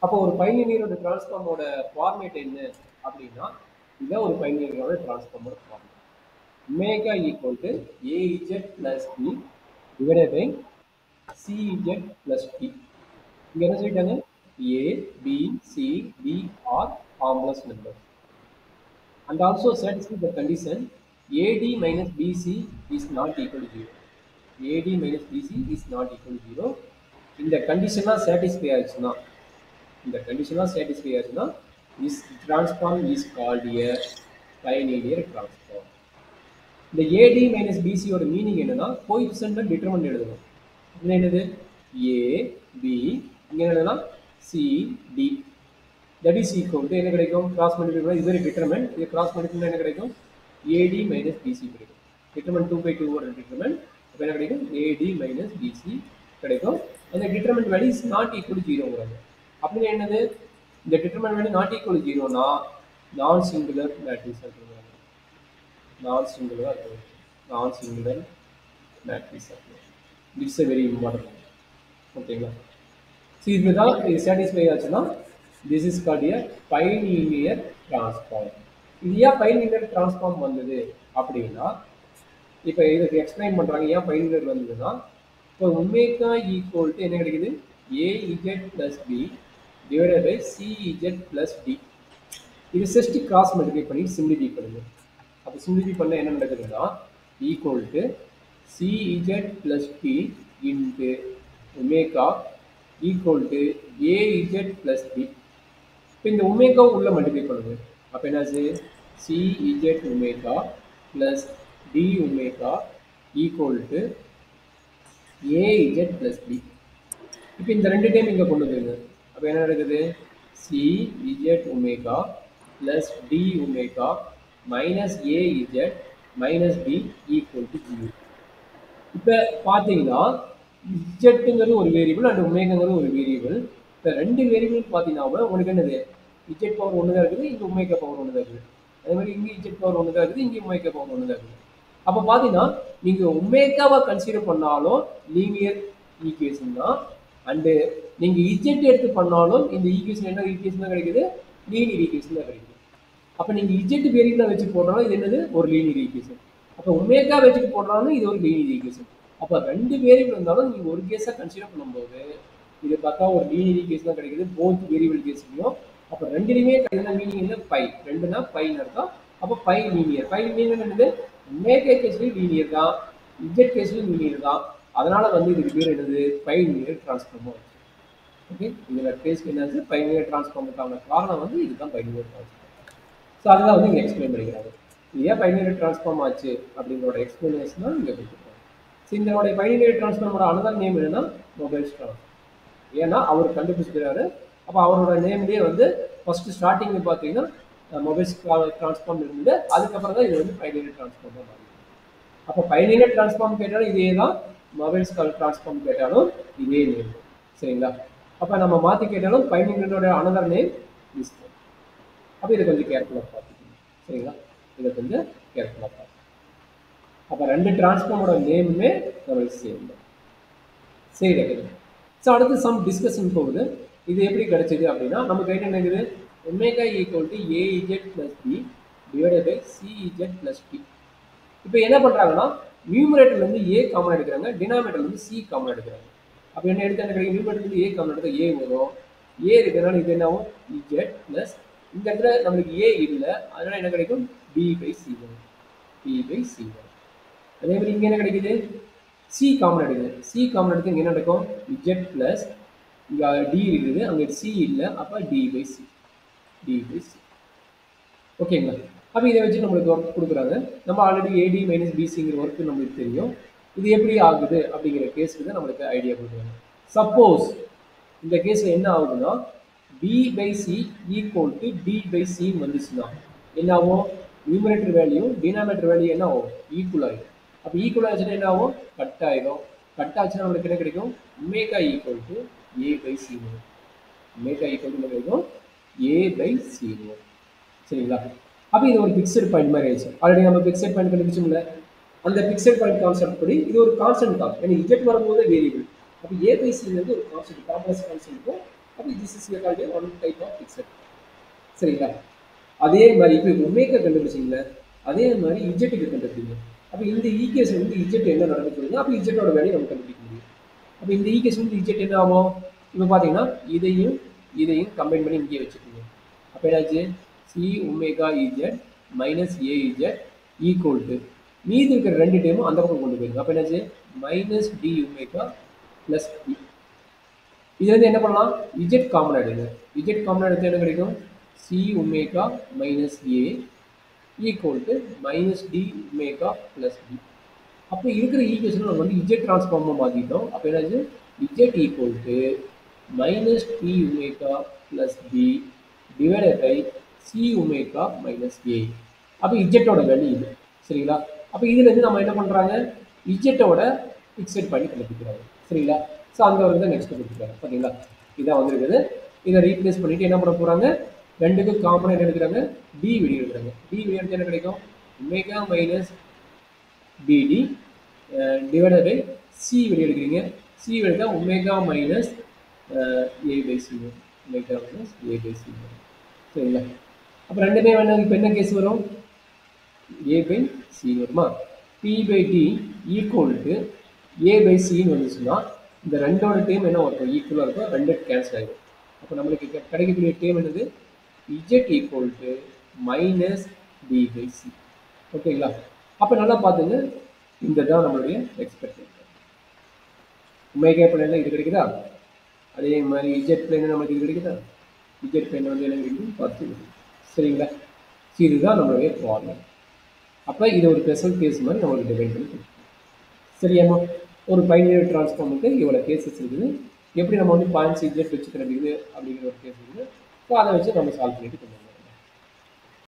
அப்போ ஒரு பைலினியரோட டிரான்ஸ்ஃபார்மோட ஃபார்மேட் என்ன அப்படின்னா, இதான் ஒரு பைலினியரோட டிரான்ஸ்ஃபார்மோட format. Omega equal to A Z plus B divided by C Z plus B. இங்க என்ன சொல்லிட்டாங்க? A B C D are complex number and also satisfy the condition AD minus BC is not equal to 0. AD minus BC is not equal to 0. இந்த கண்டிஷன்லாம் satisfy ஆச்சுன்னா this transform is called a bilinear transform. இந்த AD minus BC ஓட meaning என்னன்னா coefficient determinant எழுதணும். இது என்னது? A B இங்க என்னன்னா C D. That is equal to என்ன கிடைக்கும்? கிராஸ் மல்டிப்ளை பண்ணா இது டிட்டர்மினன்ட். இது கிராஸ் மல்டிப்ளை பண்ணா என்ன கிடைக்கும்? AD minus BC கிடைக்கும். டிட்டர்மினன்ட் 2/2 ஓட டிட்டர்மினன்ட் அப்ப என்ன கிடைக்கும்? AD minus BC கிடைக்கும். அந்த determinant value is not equal to 0ங்கறாங்க. அப்படினா என்னது? இந்த determinant value not equal to 0 னா நான் சிங்குலர் மேட்ரிக்ஸ் சொல்றாங்க. Non singular matrix. This is a very important. ஓகேங்களா? See இதுதான் சாட்டிஸ்ஃபை ஆச்சுன்னா this is called a bilinear transform. இது ஏன் bilinear transform வந்தது அப்படின்னா இப்போ இதுக்கு எக்ஸ்பிளைன் பண்றாங்க ஏன் bilinear வந்ததுன்னா இப்போ ஒமேகா ஈக்குவல் டு என்ன கிடைக்குது AZ plus B divided by CZ plus D. இது ஜஸ்ட் கிராஸ் மல்டிப்ளை பண்ணி சிம்பிளிஃபை பண்ணுங்க. அப்போ சிம்பிளிஃபை பண்ணா என்ன நடக்குதுன்னா equal to CZ plus P into omega equal to AZ plus B. இப்போ இந்த ஒமேகா உள்ள மல்டிப்ளை பண்ணுங்க. அப்போ என்னாச்சு CZ omega plus D omega equal to AZ plus B. இப்போ இந்த ரெண்டு டைம் இங்கே கொண்டு வந்துருங்க. அப்போ என்ன நடக்குது CZ omega plus D omega minus AZ minus B equal to 0. இப்போ பார்த்தீங்கன்னா இஜெட்டுங்கிறது ஒரு வேரியபிள் அண்ட் ஒமேகாங்கிறது ஒரு வேரியபிள். இப்போ ரெண்டு வேரியபிள் பார்த்தீங்கன்னா உங்களுக்கு என்னது இஜெட் பவர் ஒன்று தான் இருக்குது, இங்கே ஒமேகா பவர் ஒன்று தான் இருக்குது. அதே மாதிரி இங்கே இஜெட் பவர் ஒன்று தான் இருக்குது, இங்கே ஒமேகா பவர் ஒன்று தான் இருக்குது. அப்போ பார்த்தீங்கன்னா நீங்கள் ஒமேகாவை கன்சிடர் பண்ணாலும் லீனியர் ஈக்குவேஷன் தான், அண்டு நீங்கள் இஜெட் எடுத்து பண்ணாலும் இந்த ஈக்குவேஷன் என்ன ஈக்குவேஷன் தான் கிடைக்குது? லீனியர் ஈக்குவேஷன் தான் கிடைக்குது. அப்போ நீங்கள் இஜெட் வேரியபிளாக வச்சு போடுறாலும் இது என்னது? ஒரு லீனியர் ஈக்குவேஷன். அப்போ ஒமேகா வச்சுட்டு போடுறாலும் இது ஒரு லீனியர் ஈக்குவேஷன். அப்போ ரெண்டு வேரியபிள் இருந்தாலும் நீங்கள் ஒரு கேஸாக கன்சிடர் பண்ணும்போது இது பார்த்தா ஒரு லீனியர் ஈக்குவேஷன் தான் கிடைக்குது போத் வேரியபிள் கேஸ்லையும். அப்போ ரெண்டுலையுமே கிடைக்கிற மீனிங் என்ன? பை. ரெண்டுனா பைன்னு அர்த்தம். அப்போ பை லீனியர். பை லீனியர் என்னது? ஒமேகா கேஸ்லையும் லீனியர் தான், இஜெட் கேஸ்லையும் லீனியர் தான். அதனால வந்து இதுக்கு பேர் என்னது? By linear transform. ஓகே, இதில் கேஸ்க்கு என்னாச்சு? பை லீனியர் டிரான்ஸ்ஃபார்முக்கான காரணம் வந்து இதுதான் பை லீனியர் டிரான்ஸ்ஃபார்ம். ஸோ அதுதான் வந்து இங்கே எக்ஸ்பிளைன் பண்ணிக்கிறாங்க. இது ஏன் பைலினியர் டிரான்ஸ்ஃபார்ம் ஆச்சு அப்படிங்கிறோட எக்ஸ்பிளனேஷன் தான் இங்கே கொடுத்துருக்காங்க. ஸோ இதோட பைலினியர் டிரான்ஸ்ஃபார்மோட அனதர் நேம் என்னன்னா மொபைல்ஸ் டிரான்ஸ்ஃபார்ம். ஏன்னா அவர் கண்டுபிடிச்சிருக்காரு. அப்போ அவரோட நேம்லேயே வந்து ஃபர்ஸ்ட் ஸ்டார்டிங் பார்த்தீங்கன்னா மொபைல்ஸ் டிரான்ஸ்ஃபார்ம் இருந்தது. அதுக்கப்புறம் தான் இது வந்து பைலினியர் டிரான்ஸ்ஃபார்ம் தான் மாறிடுது. அப்போ பைலினியர் டிரான்ஸ்ஃபார்ம் கேட்டாலும் இதே தான், மொபைல்ஸ் டிரான்ஸ்ஃபார்ம் கேட்டாலும் இதே நேம். சரிங்களா? அப்போ நம்ம மாற்றி கேட்டாலும் பைலினியரோட அனதர் நேம் இஸ். அப்போ இதை கொஞ்சம் கேர்ஃபுல்லாக பார்த்துக்கணும். சரிங்களா? இதை கொஞ்சம் கேர்ஃபுல்லாக பார்த்து. அப்போ ரெண்டு டிரான்ஸ்ஃபார்மோட நேமுமே நம்மளுக்கு சேம் தான். சரி கிடைக்குது. ஸோ அடுத்து சம் டிஸ்கஷன் போகுது. இது எப்படி கிடைச்சது அப்படின்னா நமக்கு என்ன நினைக்குது? Omega equal to A Z plus B divided by C Z plus B. இப்போ என்ன பண்ணுறாங்கன்னா நியூமரேட்டர்லேருந்து ஏ காமன் எடுக்கிறாங்க, டினாமினேட்டர்லேருந்து சி காமன் எடுக்கிறாங்க. அப்போ என்ன எடுத்து என்ன கிடைக்கும்? நியூமரேட்டர்லேருந்து ஏ காமன் எடுத்தால் ஏ வரும். ஏ இருக்கிறதுனால இது என்ன ஆகும்? இஜெட் பிளஸ் இந்த இடத்துல நம்மளுக்கு ஏ இல்லை, அதனால என்ன கிடைக்கும்? பி பை சி வரும். பி பை சி வரும். அதே மாதிரி இங்கே என்ன கிடைக்குது? சி காமன் எடுக்குது. சி காமன் எடுத்து இங்கே என்ன நடக்கும்? இஜெட் பிளஸ் இங்கே டி இருக்குது, அங்கே சி இல்லை, அப்போ d by c. D by c. ஓகேங்களா? அப்போ இதை வச்சு நம்மளுக்கு ஒர்க் கொடுக்குறாங்க. நம்ம ஆல்ரெடி ஏடி மைனஸ் பிசிங்கிற ஒர்க்கு நம்மளுக்கு தெரியும். இது எப்படி ஆகுது அப்படிங்கிற கேஸுக்கு தான் நம்மளுக்கு ஐடியா கொடுக்குறாங்க. சப்போஸ் இந்த கேஸில் என்ன ஆகுதுன்னா b by c equal to d by c வந்துச்சுன்னா என்ன ஆகும்? நியூமரேட்டர் வேல்யூ டினாமினேட்டர் வேல்யூ என்ன ஆகும்? ஈக்குவல் ஆகிடும். அப்போ ஈக்குவல் ஆச்சுன்னா என்ன ஆகும்? கட் ஆகிடும். கட் ஆச்சுன்னா நம்மளுக்கு என்ன கிடைக்கும்? Omega equal to A by C வரும். ஒமேகா ஈக்குவல் டு என்ன கிடைக்கும்? ஏ பை சி வரும். சரிங்களா? அப்போ இது ஒரு பிக்சட் பாயிண்ட் மாதிரி ஆயிடுச்சு. ஆல்ரெடி நம்ம பிக்சட் பாயிண்ட் கண்டுபிடிச்சோம்ல, அந்த பிக்சட் பாயிண்ட் கான்செப்ட் படி இது ஒரு கான்ஸ்டன்ட் தான். ஏன்னா இஜெட் வரும்போது வேரியபிள். அப்போ ஏ பை சி வந்து ஒரு கான்ஸ்டன்ட், காம்ப்ளெக்ஸ் கான்ஸ்டன்ட். அப்போ this is called one type of fixed. சரிங்களா? அதே மாதிரி இப்போ ஒமேகா கண்டுபிடிச்சிங்கள, அதே மாதிரி இஜெட்டுக்கு கண்டுபிடிங்க. அப்போ இந்த ஈக்குவேஷன் வந்து இஜெட் என்ன நடந்துச்சுன்னா அப்போ இஜெட்டோட வேலையை நம்ம கண்டுபிடிக்க முடியும். அப்போ இந்த ஈக்குவேஷன் வந்து இஜெட் என்ன ஆகும்? இப்போ பார்த்தீங்கன்னா இதையும் இதையும் கம்பைன் பண்ணி இங்கே வச்சுக்கோங்க. அப்போ என்னாச்சு? C omega Z minus A Z equal to மீதி இருக்கிற ரெண்டு டைமும் அந்த பக்கம் கொண்டு போயிருங்க. அப்போ என்னாச்சு? Minus D omega plus d. இதுலேருந்து என்ன பண்ணலாம்? இஜெட் காமன் எடுங்க. இஜெட் காமன் எடுத்து என்ன கிடைக்கும்? C omega minus a equal to minus D omega plus d. அப்போ இருக்கிற ஈக்குவேஷன் நம்ம வந்து இஜெட் டிரான்ஸ்ஃபார்மாக மாற்றிட்டோம். அப்போ என்னாச்சு? Z equal to minus D omega plus D divided by C omega minus A. அப்போ இஜெட்டோட வேல்யூ இது. சரிங்களா? அப்போ இதுலேருந்து நம்ம என்ன பண்ணுறாங்க? இஜெட்டோட ஃபிக்ஸட் பண்ணி கண்டுபிடிக்கிறாங்க. சரிங்களா? ஸோ அங்கே வந்து நெக்ஸ்ட் கொடுத்துருக்காங்க. பார்த்தீங்களா? இதான் வந்திருக்குது. இதை ரீப்ளேஸ் பண்ணிவிட்டு என்ன பண்ண போகிறாங்க? ரெண்டுக்கும் காமனாக என்ன எடுக்கிறாங்க? டி வெளியே எடுக்கிறாங்க. டி வெளியே எடுத்து என்ன கிடைக்கும்? Omega minus D D divided by C வெளியே எடுக்கிறீங்க. சி எடுத்தால் omega minus A by C வரும். Omega minus A by C வரும். சரிங்களா? அப்போ ரெண்டுமே வேணும். இப்போ என்ன கேஸ் வரும்? ஏ பை சி வருமா? B by D equal to A by சின்னு வந்துச்சுன்னா இந்த ரெண்டோட டேம் என்ன இருக்கும்? ஈக்குவலாக இருக்கும். ரெண்டு கேன்சல் ஆகிடும். அப்போ நம்மளுக்கு கிடைக்கக்கூடிய டேம் என்னது? Z equal to minus d by c. ஓகேங்களா? அப்போ நல்லா பார்த்துங்க. இந்த தான் நம்மளுடைய எக்ஸ்பெக்டேஷன். ஒமேகா பிளேனில் இது கிடைக்குதா? அதே மாதிரி இஜெட் பிளேனில் நம்மளுக்கு இது கிடைக்குதா? இஜெட் பிளேன் வந்து என்ன கிடைக்கும்? 10. சரிங்களா? இதுதான் நம்மளுடைய ப்ராப்ளம். அப்போ இது ஒரு ஸ்பெஷல் கேஸ் மாதிரி நம்மளுக்கு டிவைட் பண்ணி கொடுக்கும். சரியாம்மா? ஒரு பைனரி டிரான்ஸ்ஃபார்முக்கு இவ்வளோ கேசஸ் இருக்குது. எப்படி நம்ம வந்து பாயிண்ட்ஸ் இஜெட் வச்சு கிடைக்குது அப்படிங்கிற ஒரு கேஸ் இருக்குது. ஸோ அதை வச்சு நம்ம சால்வ் பண்ணிட்டு